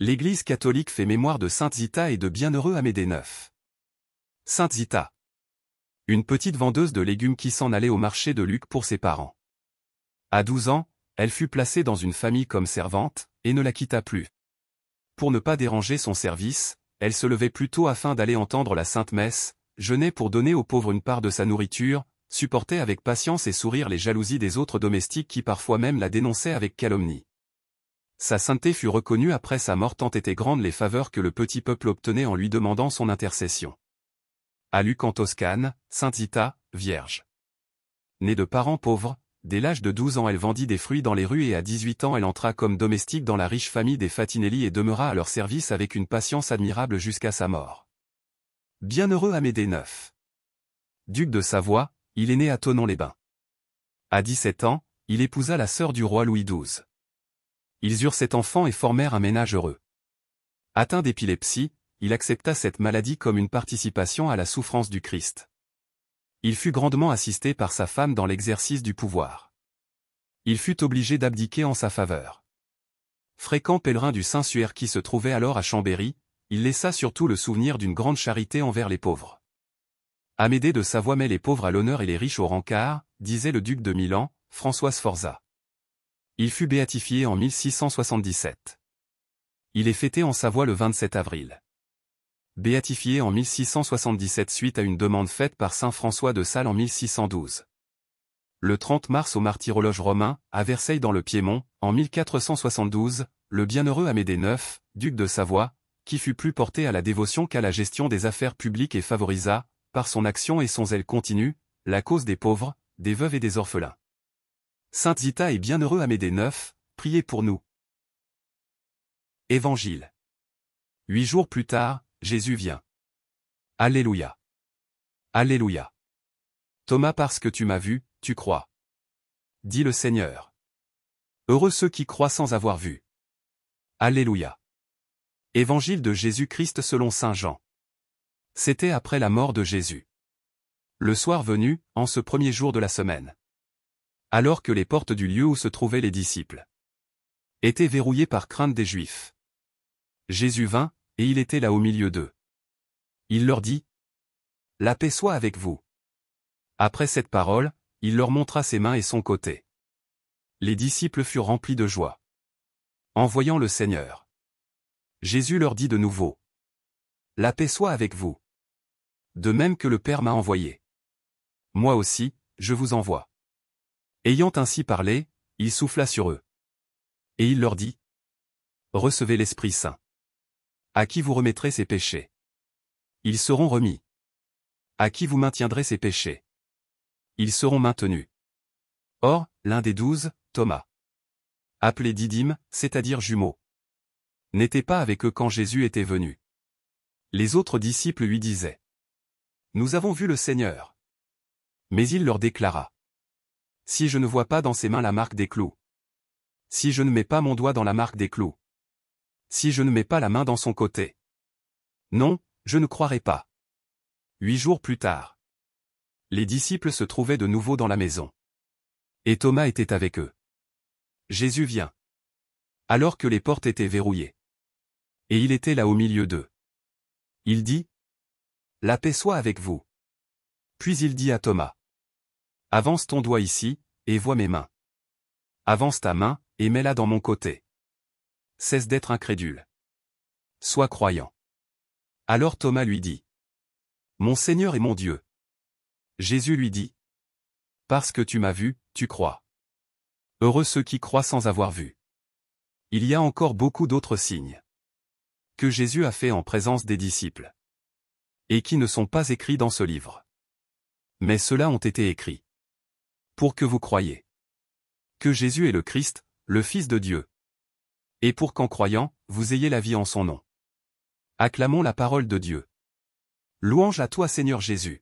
L'Église catholique fait mémoire de Sainte Zita et de Bienheureux Amédée IX. Sainte Zita. Une petite vendeuse de légumes qui s'en allait au marché de Lucques pour ses parents. À 12 ans, elle fut placée dans une famille comme servante, et ne la quitta plus. Pour ne pas déranger son service, elle se levait plus tôt afin d'aller entendre la Sainte Messe, jeûnait pour donner aux pauvres une part de sa nourriture, supportait avec patience et sourire les jalousies des autres domestiques qui parfois même la dénonçaient avec calomnie. Sa sainteté fut reconnue après sa mort tant étaient grandes les faveurs que le petit peuple obtenait en lui demandant son intercession. À Lucques en Toscane, Sainte Zita, vierge. Née de parents pauvres, dès l'âge de 12 ans elle vendit des fruits dans les rues et à 18 ans elle entra comme domestique dans la riche famille des Fatinelli et demeura à leur service avec une patience admirable jusqu'à sa mort. Bienheureux Amédée IX. Duc de Savoie, il est né à Thonon-les-Bains. À 17 ans, il épousa la sœur du roi Louis XII. Ils eurent 7 enfants et formèrent un ménage heureux. Atteint d'épilepsie, il accepta cette maladie comme une participation à la souffrance du Christ. Il fut grandement assisté par sa femme dans l'exercice du pouvoir. Il fut obligé d'abdiquer en sa faveur. Fréquent pèlerin du Saint-Suaire qui se trouvait alors à Chambéry, il laissa surtout le souvenir d'une grande charité envers les pauvres. Amédée de Savoie met les pauvres à l'honneur et les riches au rencard, disait le duc de Milan, François Sforza. Il fut béatifié en 1677. Il est fêté en Savoie le 27 avril. Béatifié en 1677 suite à une demande faite par saint François de Sales en 1612. Le 30 mars au martyrologe romain, à Versailles dans le Piémont, en 1472, le bienheureux Amédée IX, duc de Savoie, qui fut plus porté à la dévotion qu'à la gestion des affaires publiques et favorisa, par son action et son zèle continu, la cause des pauvres, des veuves et des orphelins. Sainte Zita et bienheureux Amédée IX, priez pour nous. Évangile. 8 jours plus tard, Jésus vient. Alléluia. Alléluia. Thomas, parce que tu m'as vu, tu crois. Dit le Seigneur. Heureux ceux qui croient sans avoir vu. Alléluia. Évangile de Jésus-Christ selon saint Jean. C'était après la mort de Jésus. Le soir venu, en ce premier jour de la semaine. Alors que les portes du lieu où se trouvaient les disciples étaient verrouillées par crainte des Juifs. Jésus vint, et il était là au milieu d'eux. Il leur dit : La paix soit avec vous. Après cette parole, il leur montra ses mains et son côté. Les disciples furent remplis de joie en voyant le Seigneur. Jésus leur dit de nouveau : La paix soit avec vous. De même que le Père m'a envoyé. Moi aussi, je vous envoie. Ayant ainsi parlé, il souffla sur eux. Et il leur dit : Recevez l'Esprit Saint. À qui vous remettrez ces péchés, ils seront remis. À qui vous maintiendrez ces péchés, ils seront maintenus. Or, l'un des 12, Thomas, appelé Didyme, c'est-à-dire jumeau, n'était pas avec eux quand Jésus était venu. Les autres disciples lui disaient : Nous avons vu le Seigneur. Mais il leur déclara : Si je ne vois pas dans ses mains la marque des clous, si je ne mets pas mon doigt dans la marque des clous, si je ne mets pas la main dans son côté, non, je ne croirai pas. 8 jours plus tard, les disciples se trouvaient de nouveau dans la maison. Et Thomas était avec eux. Jésus vient. Alors que les portes étaient verrouillées. Et il était là au milieu d'eux. Il dit : La paix soit avec vous. Puis il dit à Thomas : Avance ton doigt ici, et vois mes mains. Avance ta main, et mets-la dans mon côté. Cesse d'être incrédule. Sois croyant. Alors Thomas lui dit : Mon Seigneur et mon Dieu. Jésus lui dit : Parce que tu m'as vu, tu crois. Heureux ceux qui croient sans avoir vu. Il y a encore beaucoup d'autres signes que Jésus a fait en présence des disciples, et qui ne sont pas écrits dans ce livre. Mais ceux-là ont été écrits pour que vous croyiez que Jésus est le Christ, le Fils de Dieu, et pour qu'en croyant, vous ayez la vie en son nom. Acclamons la parole de Dieu. Louange à toi Seigneur Jésus.